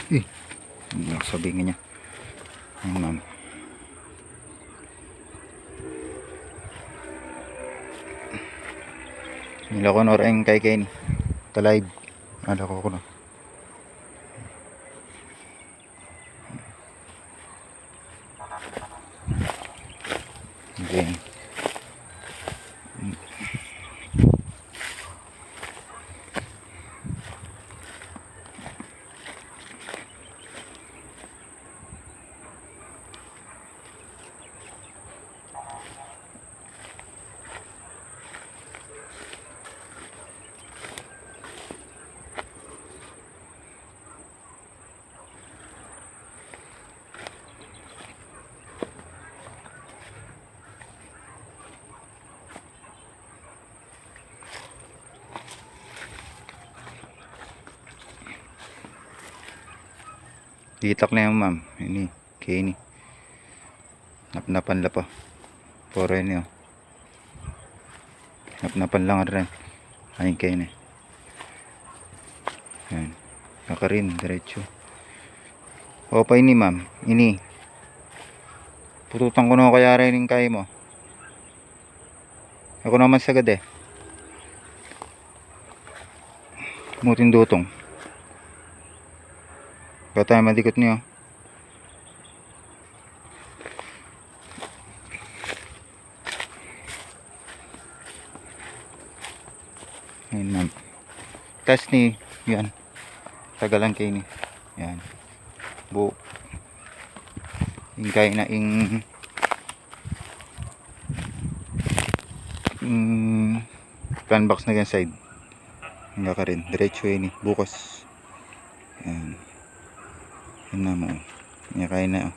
Eh, sabihin niya. Ayun, ma'am. Nila ko na rin kay Kenny. Talive. Ala ko na. Okay. Itak na yan, ma'am. Ini, Kenny. Napnapan la pa. Puro yun yun. Napnapan lang rin. Ayun Kenny. Ayan. Nakarin, diretso. O pa ini, ma'am. Ini. Pututan ko na kaya rin yung kaya mo. Ako naman sagad eh. Mutin dutong. Kaya tayo madikot niyo. Ayun, ma'am. Test ni, yan. Tagalan kayo ni. Yan. Bu. Yung kaya na yung plan box na gan side. Hangga ka rin. Diretso yun eh. Bukas. Yan. Yan na mo. Yan kaya na.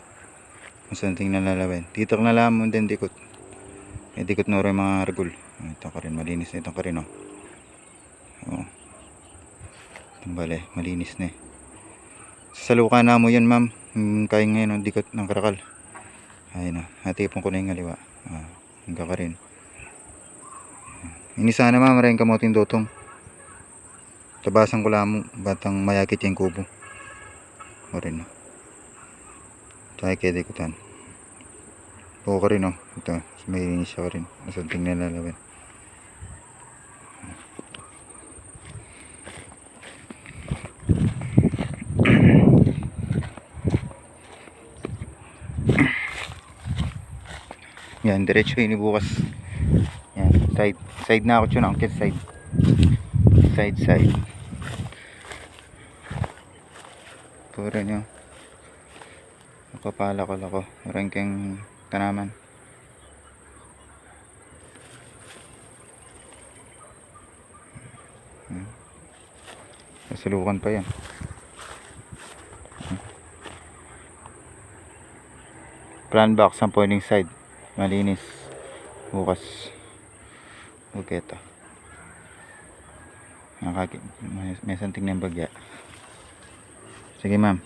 Masanting nalalawin. Titok na lang mo din dikot. E dikot na rin mga argul. Ito ka rin. Malinis na ito ka rin. Oh. Bale, malinis na eh. Salukan na mo yun, ma'am. Kaya ngayon ang dikot ng karakal. Ayun na. Hatipon ko na yung ngaliwa. Hangga ka rin. Ini sana, ma'am. Maraming kamuting dutong. Tabasan ko lang batang mayakit yung kubo. O rin. Tayo kaya dikutan. Buko ka rin, oh. Ito. May linis siya ka rin. Masanting nalalawin. Yan, diretso yun bukas. Yan, side na ako yun, angkit side. Side. Puro nyo. Nakapala ko lako. Marang kang tanaman. Sasalukan pa yan. Plan box ang pointing side. Malinis. Bukas. Okay ito. May santing ng bagya. Sige, ma'am.